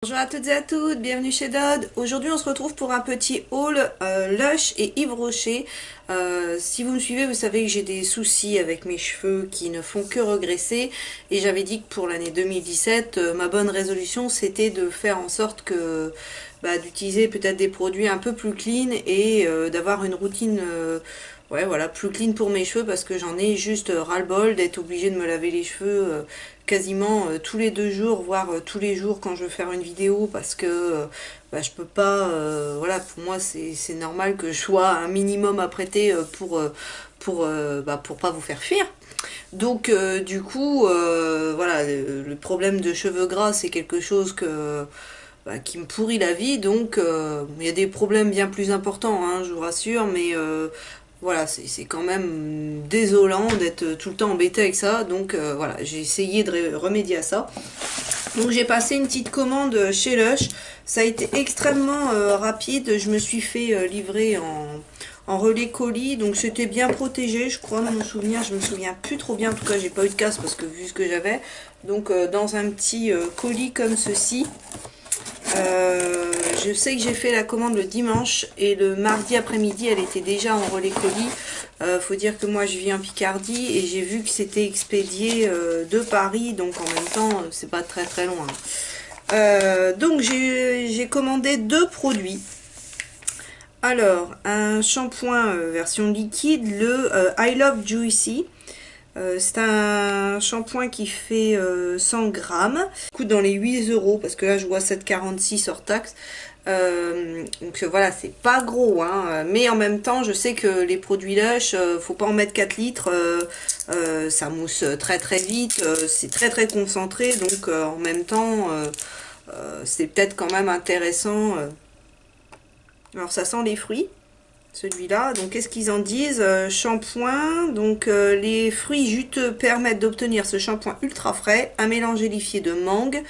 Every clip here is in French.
Bonjour à toutes et à toutes, bienvenue chez Dodd. Aujourd'hui on se retrouve pour un petit haul Lush et Yves Rocher. Si vous me suivez, vous savez que j'ai des soucis avec mes cheveux qui ne font que regresser. Et j'avais dit que pour l'année 2017, ma bonne résolution c'était de faire en sorte que d'utiliser peut-être des produits un peu plus clean et d'avoir une routine ouais, voilà, plus clean pour mes cheveux parce que j'en ai juste ras-le-bol d'être obligée de me laver les cheveux quasiment tous les 2 jours, voire tous les jours quand je veux faire une vidéo parce que je peux pas, voilà, pour moi c'est normal que je sois un minimum apprêtée pour pas vous faire fuir. Donc du coup, voilà, le problème de cheveux gras c'est quelque chose qui me pourrit la vie, donc il y a des problèmes bien plus importants, hein, je vous rassure, mais voilà, c'est quand même désolant d'être tout le temps embêté avec ça, donc voilà, j'ai essayé de remédier à ça. Donc j'ai passé une petite commande chez Lush, ça a été extrêmement rapide, je me suis fait livrer en relais colis, donc c'était bien protégé, je crois, dans mon souvenir, je me souviens plus trop bien, en tout cas j'ai pas eu de casse parce que vu ce que j'avais, donc dans un petit colis comme ceci. Je sais que j'ai fait la commande le dimanche et le mardi après-midi elle était déjà en relais colis. Faut dire que moi je vis en Picardie et j'ai vu que c'était expédié de Paris, donc en même temps c'est pas très très loin. Donc j'ai commandé 2 produits. Alors un shampoing version liquide, le I Love Juicy. C'est un shampoing qui fait 100 grammes, coûte dans les 8 euros parce que là je vois 7,46 hors taxe. Donc voilà, c'est pas gros, hein, mais en même temps je sais que les produits Lush, faut pas en mettre 4 litres, ça mousse très très vite, c'est très très concentré, donc en même temps c'est peut-être quand même intéressant. Alors ça sent les fruits, celui-là. Donc qu'est-ce qu'ils en disent? Shampoing, donc les fruits juteux permettent d'obtenir ce shampoing ultra frais, un mélange gélifié de mangue,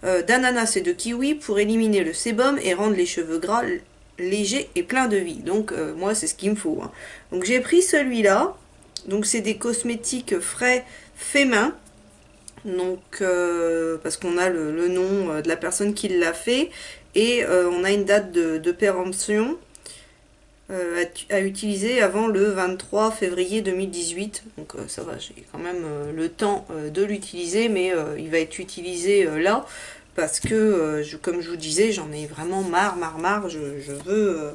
d'ananas et de kiwi pour éliminer le sébum et rendre les cheveux gras légers et pleins de vie. Donc moi c'est ce qu'il me faut, hein. Donc j'ai pris celui-là, donc c'est des cosmétiques frais fait main, donc parce qu'on a le nom de la personne qui l'a fait et on a une date de péremption à utiliser avant le 23 février 2018. Donc ça va, j'ai quand même le temps de l'utiliser, mais il va être utilisé là parce que, comme je vous disais, j'en ai vraiment marre, je veux...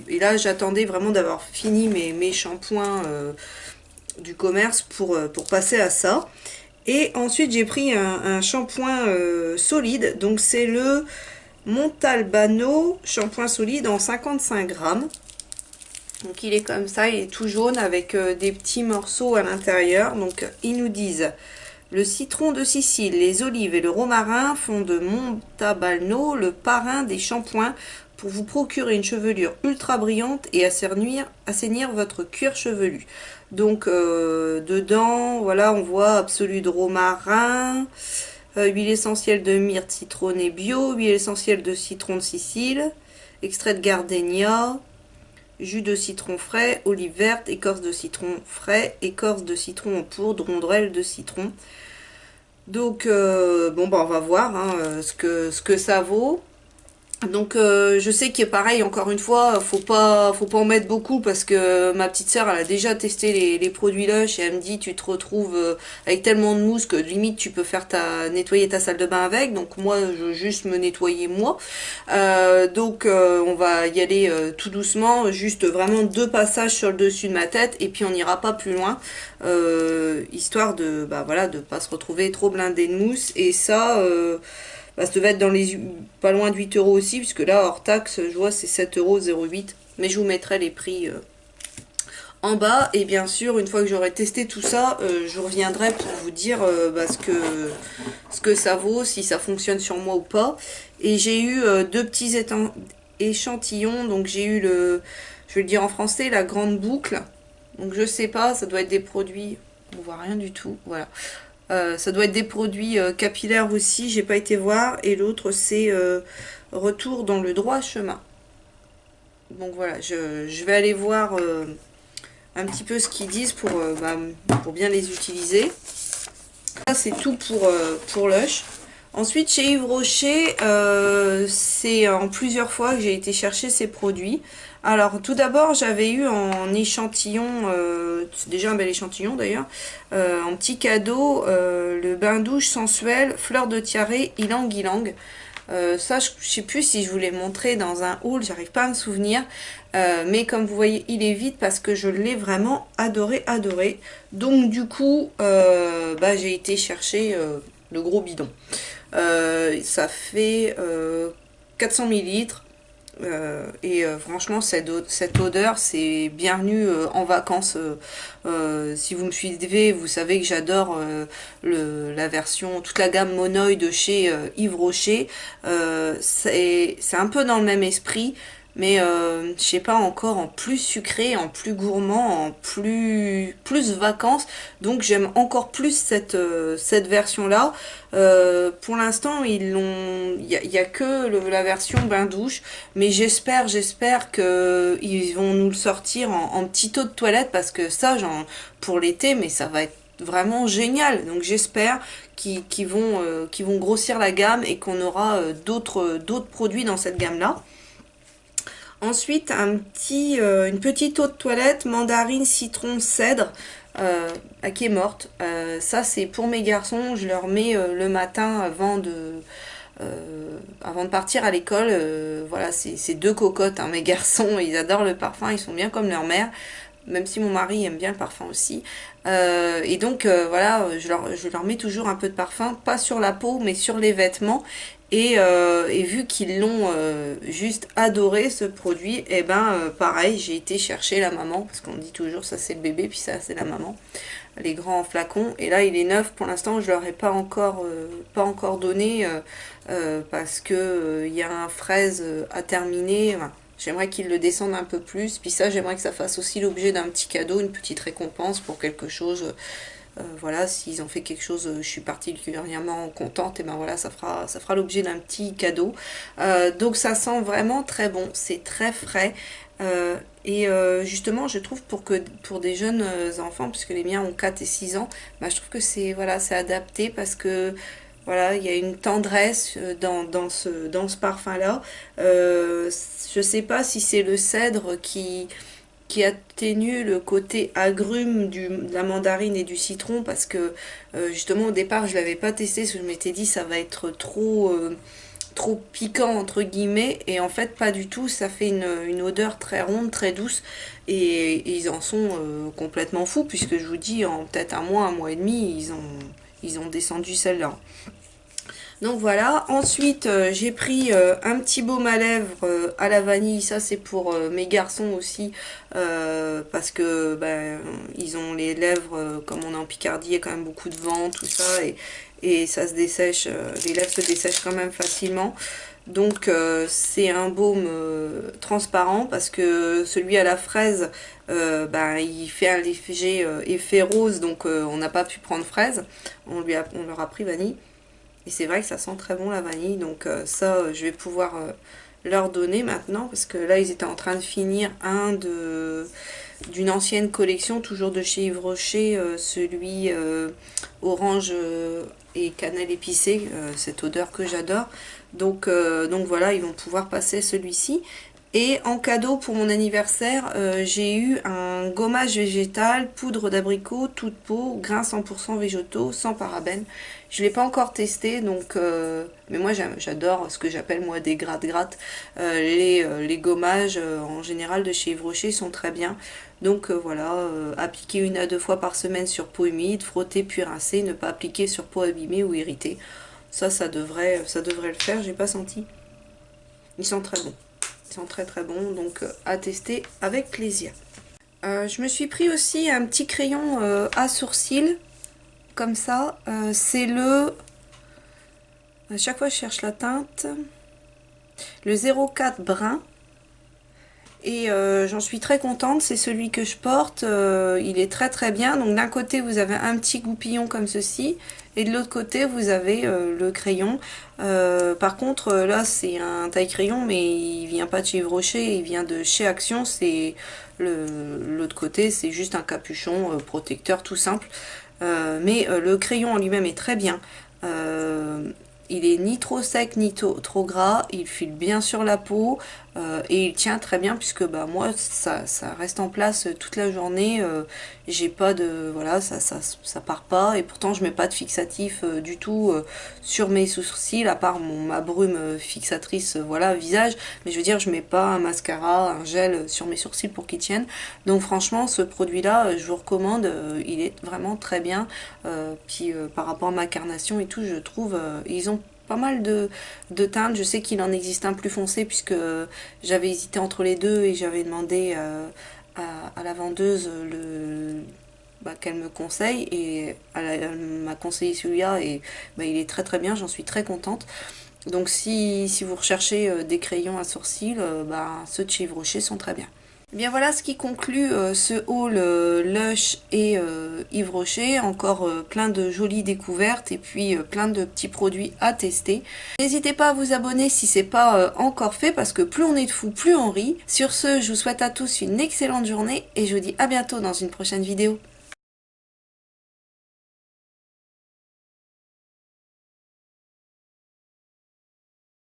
et là, j'attendais vraiment d'avoir fini mes shampoings du commerce pour passer à ça. Et ensuite, j'ai pris un shampoing solide, donc c'est le Montalbano shampoing solide en 55 grammes. Donc il est comme ça, il est tout jaune avec des petits morceaux à l'intérieur. Donc ils nous disent: le citron de Sicile, les olives et le romarin font de Montalbano le parrain des shampoings pour vous procurer une chevelure ultra brillante et assainir votre cuir chevelu. Donc dedans, voilà, on voit absolu de romarin, huile essentielle de myrte citronnée bio, huile essentielle de citron de Sicile, extrait de gardénia, jus de citron frais, olive verte, écorce de citron frais, écorce de citron en poudre, rondelles de citron. Donc bon on va voir, hein, ce que ça vaut. Donc je sais que pareil, encore une fois, faut pas en mettre beaucoup parce que ma petite sœur elle a déjà testé les produits Lush et elle me dit: tu te retrouves avec tellement de mousse que limite tu peux faire nettoyer ta salle de bain avec. Donc moi je veux juste me nettoyer moi. Donc on va y aller tout doucement, juste vraiment 2 passages sur le dessus de ma tête et puis on n'ira pas plus loin, histoire de voilà, de pas se retrouver trop blindé de mousse. Et ça ça devait être dans les pas loin de 8 euros aussi, puisque là, hors taxe, je vois c'est 7,08 €. Mais je vous mettrai les prix en bas. Et bien sûr, une fois que j'aurai testé tout ça, je reviendrai pour vous dire ce que ça vaut, si ça fonctionne sur moi ou pas. Et j'ai eu 2 petits échantillons. Donc j'ai eu je vais le dire en français, la grande boucle. Donc je sais pas, ça doit être des produits... On voit rien du tout, voilà. Ça doit être des produits capillaires aussi, j'ai pas été voir. Et l'autre c'est retour dans le droit chemin. Donc voilà, je vais aller voir un petit peu ce qu'ils disent pour bien les utiliser. Ça c'est tout pour Lush. Ensuite, chez Yves Rocher, c'est en plusieurs fois que j'ai été chercher ces produits. Alors, tout d'abord, j'avais eu en échantillon, c'est déjà un bel échantillon d'ailleurs, en petit cadeau, le bain-douche sensuel, fleur de tiare, ylang ylang. Ça, je sais plus si je vous l'ai montré dans un haul, j'arrive pas à me souvenir. Mais comme vous voyez, il est vide parce que je l'ai vraiment adoré, adoré. Donc du coup, j'ai été chercher le gros bidon. Ça fait 400 millilitres. Franchement, cette odeur, c'est bienvenue en vacances. Si vous me suivez, vous savez que j'adore la version, toute la gamme Monoï de chez Yves Rocher. C'est un peu dans le même esprit, mais je sais pas, encore en plus sucré, en plus gourmand, en plus vacances. Donc j'aime encore plus cette version-là. Pour l'instant, il y a que la version bain douche, mais j'espère que ils vont nous le sortir en petit eau de toilette, parce que ça, genre, pour l'été, mais ça va être vraiment génial. Donc j'espère qu'ils vont grossir la gamme et qu'on aura d'autres produits dans cette gamme-là. Ensuite, une petite eau de toilette, mandarine, citron, cèdre, qui est morte. Ça, c'est pour mes garçons. Je leur mets le matin avant de partir à l'école. Voilà, c'est deux cocottes, hein, mes garçons. Ils adorent le parfum, ils sont bien comme leur mère. Même si mon mari aime bien le parfum aussi. Et donc, voilà, je leur mets toujours un peu de parfum, pas sur la peau, mais sur les vêtements. Et vu qu'ils l'ont juste adoré, ce produit, et pareil, j'ai été chercher la maman, parce qu'on dit toujours ça c'est le bébé, puis ça c'est la maman, les grands flacons. Et là il est neuf pour l'instant, je leur ai pas encore donné, parce que il y a un fraise à terminer. Enfin, j'aimerais qu'ils le descendent un peu plus, puis ça j'aimerais que ça fasse aussi l'objet d'un petit cadeau, une petite récompense pour quelque chose. Voilà, s'ils ont fait quelque chose, je suis particulièrement contente, et ben voilà, ça fera l'objet d'un petit cadeau. Donc ça sent vraiment très bon, c'est très frais. Justement, je trouve pour des jeunes enfants, puisque les miens ont 4 et 6 ans, je trouve que c'est adapté, parce que voilà, il y a une tendresse dans ce parfum-là. Je sais pas si c'est le cèdre qui atténue le côté agrume de la mandarine et du citron, parce que justement au départ je l'avais pas testé, parce que je m'étais dit ça va être trop piquant entre guillemets, et en fait pas du tout. Ça fait une odeur très ronde, très douce, et ils en sont complètement fous, puisque je vous dis, en peut-être un mois et demi, ils ont descendu celle-là. Donc voilà, ensuite j'ai pris un petit baume à lèvres à la vanille. Ça c'est pour mes garçons aussi, parce que ils ont les lèvres, comme on est en Picardie, il y a quand même beaucoup de vent, tout ça, et ça se dessèche, les lèvres se dessèchent quand même facilement. Donc c'est un baume transparent, parce que celui à la fraise, il fait un léger effet rose, donc on n'a pas pu prendre fraise, on leur a pris vanille. Et c'est vrai que ça sent très bon la vanille, donc ça je vais pouvoir leur donner maintenant, parce que là ils étaient en train de finir d'une ancienne collection, toujours de chez Yves Rocher, celui orange et cannelle épicée, cette odeur que j'adore. Donc voilà, ils vont pouvoir passer celui-ci. Et en cadeau pour mon anniversaire, j'ai eu un gommage végétal, poudre d'abricot, toute peau, grains 100% végétaux, sans parabènes. Je ne l'ai pas encore testé, donc mais moi j'adore ce que j'appelle moi des gratte-gratte. Les gommages en général de chez Yves Rocher sont très bien. Donc voilà, appliquer 1 à 2 fois par semaine sur peau humide, frotter puis rincer, ne pas appliquer sur peau abîmée ou irritée. Ça devrait le faire, j'ai pas senti. Ils sont très bons. Ils sont très très bons, donc à tester avec plaisir. Je me suis pris aussi un petit crayon à sourcils, comme ça. C'est à chaque fois je cherche la teinte, le 04 brun. Et j'en suis très contente, c'est celui que je porte, il est très très bien. Donc d'un côté vous avez un petit goupillon comme ceci, et de l'autre côté vous avez le crayon. Par contre là c'est un taille crayon, mais il vient pas de chez Yves Rocher, il vient de chez Action. C'est l'autre côté, c'est juste un capuchon protecteur tout simple. Mais le crayon en lui-même est très bien. il est ni trop sec ni trop gras, il file bien sur la peau et il tient très bien puisque bah moi ça reste en place toute la journée, j'ai pas de voilà, ça part pas, et pourtant je mets pas de fixatif du tout sur mes sourcils à part ma brume fixatrice voilà visage, mais je veux dire je mets pas un mascara, un gel sur mes sourcils pour qu'ils tiennent. Donc franchement ce produit là je vous recommande, il est vraiment très bien, puis par rapport à ma carnation et tout, je trouve ils ont pas mal de teintes. Je sais qu'il en existe un plus foncé puisque j'avais hésité entre les deux et j'avais demandé à la vendeuse qu'elle me conseille, et elle m'a conseillé celui-là et il est très très bien, j'en suis très contente. Donc si vous recherchez des crayons à sourcils, ceux de chez Yves Rocher sont très bien. Bien voilà ce qui conclut ce haul Lush et Yves Rocher. Encore plein de jolies découvertes et puis plein de petits produits à tester. N'hésitez pas à vous abonner si c'est pas encore fait, parce que plus on est de fous, plus on rit. Sur ce, je vous souhaite à tous une excellente journée et je vous dis à bientôt dans une prochaine vidéo.